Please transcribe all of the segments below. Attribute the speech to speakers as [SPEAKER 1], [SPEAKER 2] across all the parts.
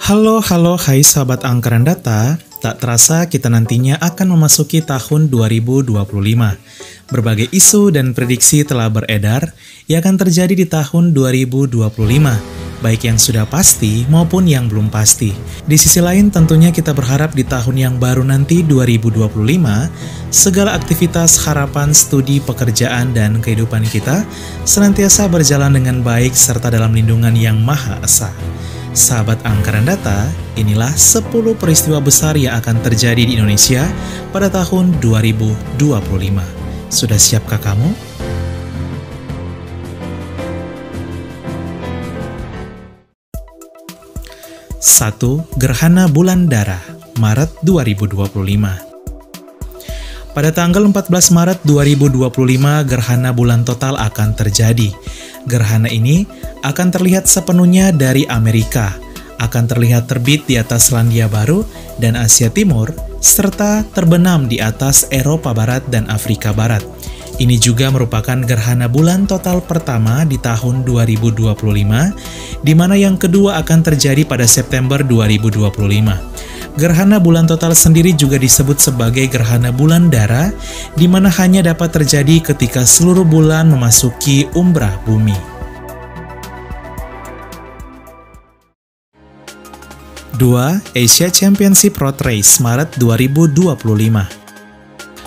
[SPEAKER 1] Hai sahabat anggaran data. Tak terasa kita nantinya akan memasuki tahun 2025. Berbagai isu dan prediksi telah beredar yang akan terjadi di tahun 2025, baik yang sudah pasti maupun yang belum pasti. Di sisi lain tentunya kita berharap di tahun yang baru nanti 2025, segala aktivitas, harapan, studi, pekerjaan, dan kehidupan kita senantiasa berjalan dengan baik serta dalam lindungan Yang Maha Esa. Sahabat anggaran data, inilah 10 peristiwa besar yang akan terjadi di Indonesia pada tahun 2025. Sudah siapkah kamu? Satu, Gerhana Bulan Dara, Maret 2025. Pada tanggal 14 Maret 2025, gerhana bulan total akan terjadi. Gerhana ini akan terlihat sepenuhnya dari Amerika, akan terlihat terbit di atas Selandia Baru dan Asia Timur, serta terbenam di atas Eropa Barat dan Afrika Barat. Ini juga merupakan gerhana bulan total pertama di tahun 2025, di mana yang kedua akan terjadi pada September 2025. Gerhana bulan total sendiri juga disebut sebagai gerhana bulan dara, di mana hanya dapat terjadi ketika seluruh bulan memasuki umbrah bumi. 2. Asia Championship Road Race Maret 2025.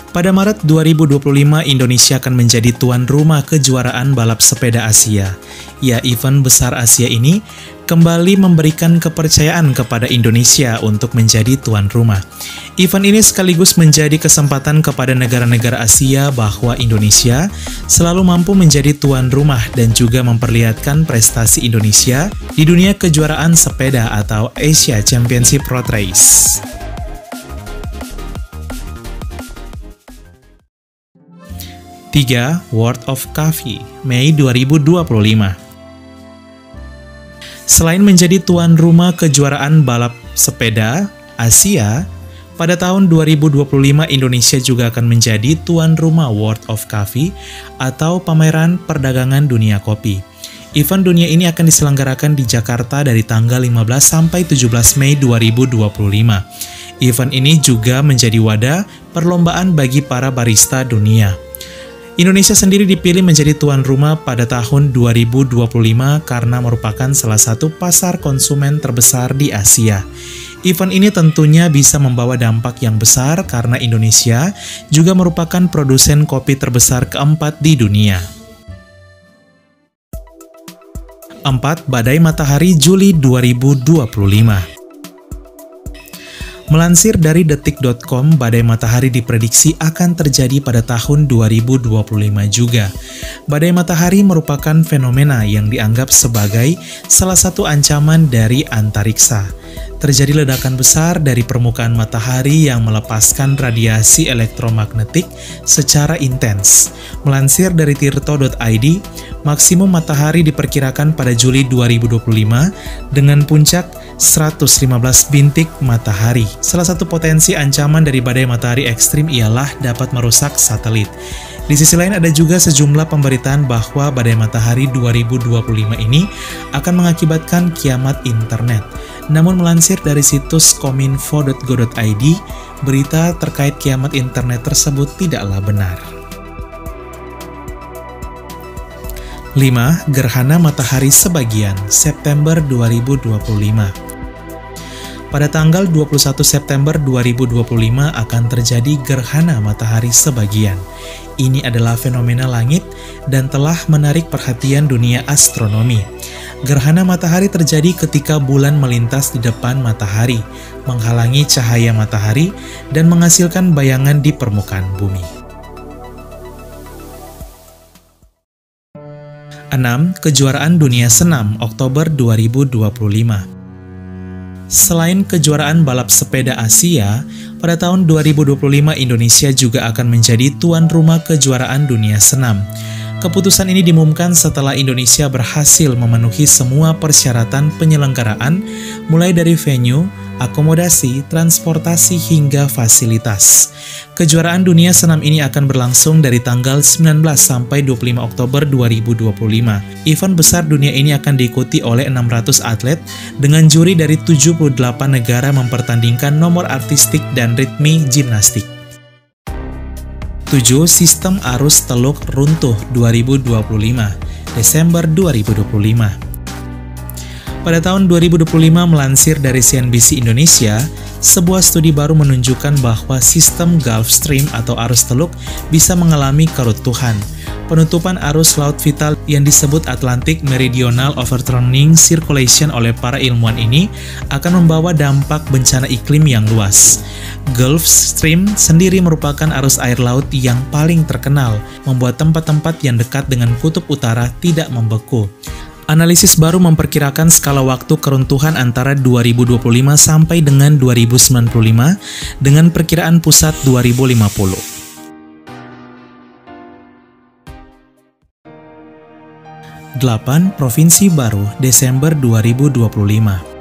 [SPEAKER 1] Pada Maret 2025, Indonesia akan menjadi tuan rumah kejuaraan balap sepeda Asia. Ya, event besar Asia ini kembali memberikan kepercayaan kepada Indonesia untuk menjadi tuan rumah. Event ini sekaligus menjadi kesempatan kepada negara-negara Asia bahwa Indonesia selalu mampu menjadi tuan rumah dan juga memperlihatkan prestasi Indonesia di dunia kejuaraan sepeda atau Asia Championship Road Race. 3. World of Coffee, Mei 2025. Selain menjadi tuan rumah kejuaraan balap sepeda Asia, pada tahun 2025 Indonesia juga akan menjadi tuan rumah World of Coffee atau pameran perdagangan dunia kopi. Event dunia ini akan diselenggarakan di Jakarta dari tanggal 15 sampai 17 Mei 2025. Event ini juga menjadi wadah perlombaan bagi para barista dunia. Indonesia sendiri dipilih menjadi tuan rumah pada tahun 2025 karena merupakan salah satu pasar konsumen terbesar di Asia. Event ini tentunya bisa membawa dampak yang besar karena Indonesia juga merupakan produsen kopi terbesar keempat di dunia. 4. Badai Matahari Juli 2025. Melansir dari detik.com, badai matahari diprediksi akan terjadi pada tahun 2025 juga. Badai matahari merupakan fenomena yang dianggap sebagai salah satu ancaman dari antariksa. Terjadi ledakan besar dari permukaan matahari yang melepaskan radiasi elektromagnetik secara intens. Melansir dari tirto.id, maksimum matahari diperkirakan pada Juli 2025 dengan puncak 115 bintik matahari. Salah satu potensi ancaman dari badai matahari ekstrim ialah dapat merusak satelit. Di sisi lain ada juga sejumlah pemberitaan bahwa badai matahari 2025 ini akan mengakibatkan kiamat internet. Namun melansir dari situs kominfo.go.id, berita terkait kiamat internet tersebut tidaklah benar. 5. Gerhana Matahari Sebagian, September 2025. Pada tanggal 21 September 2025 akan terjadi gerhana matahari sebagian. Ini adalah fenomena langit dan telah menarik perhatian dunia astronomi. Gerhana matahari terjadi ketika bulan melintas di depan matahari, menghalangi cahaya matahari dan menghasilkan bayangan di permukaan bumi. 6. Kejuaraan Dunia Senam Oktober 2025. Selain kejuaraan balap sepeda Asia, pada tahun 2025 Indonesia juga akan menjadi tuan rumah kejuaraan dunia senam. Keputusan ini diumumkan setelah Indonesia berhasil memenuhi semua persyaratan penyelenggaraan, mulai dari venue, akomodasi, transportasi, hingga fasilitas. Kejuaraan dunia senam ini akan berlangsung dari tanggal 19 sampai 25 Oktober 2025. Event besar dunia ini akan diikuti oleh 600 atlet dengan juri dari 78 negara mempertandingkan nomor artistik dan ritme gimnastik. 7. Sistem arus Teluk runtuh 2025, Desember 2025. Pada tahun 2025, melansir dari CNBC Indonesia, sebuah studi baru menunjukkan bahwa sistem Gulf Stream atau arus teluk bisa mengalami keruntuhan. Penutupan arus laut vital yang disebut Atlantic Meridional Overturning Circulation oleh para ilmuwan ini akan membawa dampak bencana iklim yang luas. Gulf Stream sendiri merupakan arus air laut yang paling terkenal, membuat tempat-tempat yang dekat dengan kutub utara tidak membeku. Analisis baru memperkirakan skala waktu keruntuhan antara 2025 sampai dengan 2095 dengan perkiraan pusat 2050. 8. Provinsi baru Desember 2025.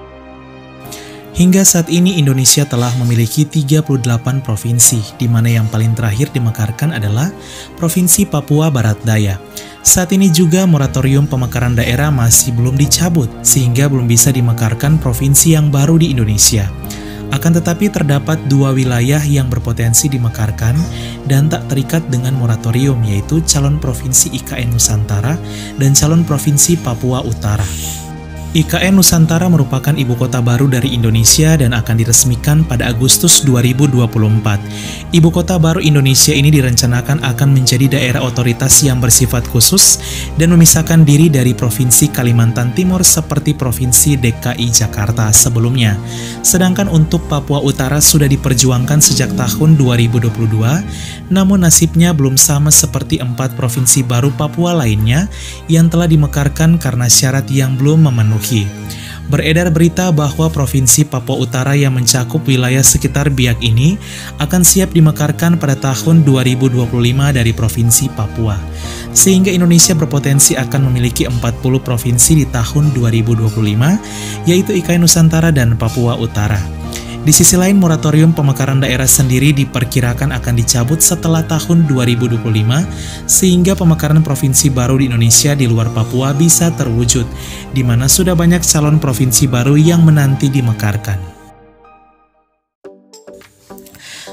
[SPEAKER 1] Hingga saat ini Indonesia telah memiliki 38 provinsi, di mana yang paling terakhir dimekarkan adalah Provinsi Papua Barat Daya. Saat ini juga moratorium pemekaran daerah masih belum dicabut, sehingga belum bisa dimekarkan provinsi yang baru di Indonesia. Akan tetapi terdapat 2 wilayah yang berpotensi dimekarkan dan tak terikat dengan moratorium, yaitu calon Provinsi IKN Nusantara dan calon Provinsi Papua Utara. IKN Nusantara merupakan ibu kota baru dari Indonesia dan akan diresmikan pada Agustus 2024. Ibu kota baru Indonesia ini direncanakan akan menjadi daerah otoritas yang bersifat khusus dan memisahkan diri dari Provinsi Kalimantan Timur seperti Provinsi DKI Jakarta sebelumnya. Sedangkan untuk Papua Utara sudah diperjuangkan sejak tahun 2022, namun nasibnya belum sama seperti 4 provinsi baru Papua lainnya yang telah dimekarkan karena syarat yang belum memenuhi. Beredar berita bahwa Provinsi Papua Utara yang mencakup wilayah sekitar Biak ini akan siap dimekarkan pada tahun 2025 dari Provinsi Papua. Sehingga Indonesia berpotensi akan memiliki 40 provinsi di tahun 2025, yaitu IKN Nusantara dan Papua Utara. Di sisi lain, moratorium pemekaran daerah sendiri diperkirakan akan dicabut setelah tahun 2025, sehingga pemekaran provinsi baru di Indonesia di luar Papua bisa terwujud, di mana sudah banyak calon provinsi baru yang menanti dimekarkan.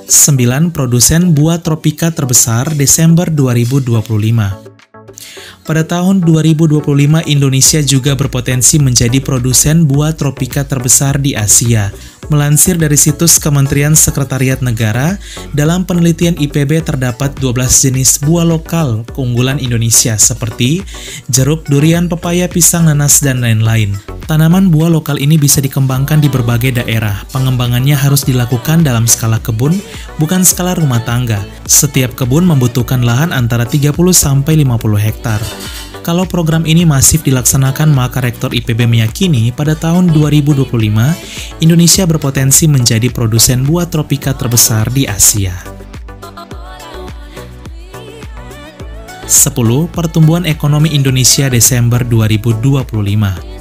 [SPEAKER 1] 9. Produsen buah tropika terbesar Desember 2025. Pada tahun 2025, Indonesia juga berpotensi menjadi produsen buah tropika terbesar di Asia. Melansir dari situs Kementerian Sekretariat Negara, dalam penelitian IPB terdapat 12 jenis buah lokal keunggulan Indonesia seperti jeruk, durian, pepaya, pisang, nanas, dan lain-lain. Tanaman buah lokal ini bisa dikembangkan di berbagai daerah. Pengembangannya harus dilakukan dalam skala kebun, bukan skala rumah tangga. Setiap kebun membutuhkan lahan antara 30-50 hektar. Kalau program ini masif dilaksanakan, maka Rektor IPB meyakini pada tahun 2025, Indonesia berpotensi menjadi produsen buah tropika terbesar di Asia. 10. Pertumbuhan ekonomi Indonesia Desember 2025.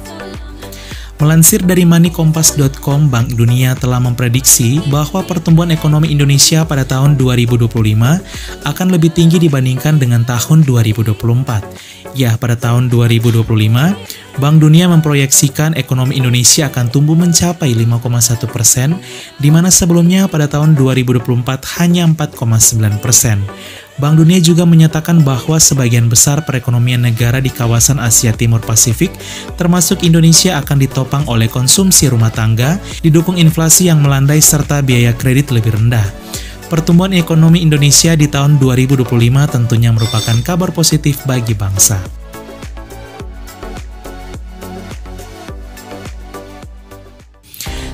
[SPEAKER 1] Melansir dari moneykompas.com, Bank Dunia telah memprediksi bahwa pertumbuhan ekonomi Indonesia pada tahun 2025 akan lebih tinggi dibandingkan dengan tahun 2024. Ya, pada tahun 2025, Bank Dunia memproyeksikan ekonomi Indonesia akan tumbuh mencapai 5,1%, di mana sebelumnya pada tahun 2024 hanya 4,9%. Bank Dunia juga menyatakan bahwa sebagian besar perekonomian negara di kawasan Asia Timur Pasifik, termasuk Indonesia, akan ditopang oleh konsumsi rumah tangga, didukung inflasi yang melandai serta biaya kredit lebih rendah. Pertumbuhan ekonomi Indonesia di tahun 2025 tentunya merupakan kabar positif bagi bangsa.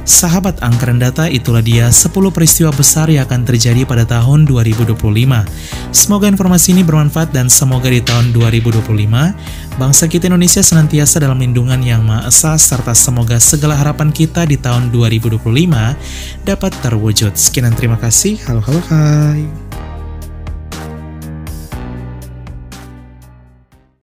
[SPEAKER 1] Sahabat Angkren Data, itulah dia 10 peristiwa besar yang akan terjadi pada tahun 2025. Semoga informasi ini bermanfaat dan semoga di tahun 2025, bangsa kita Indonesia senantiasa dalam lindungan Yang Maha Esa, serta semoga segala harapan kita di tahun 2025 dapat terwujud. Sekian dan terima kasih. Halo, hai.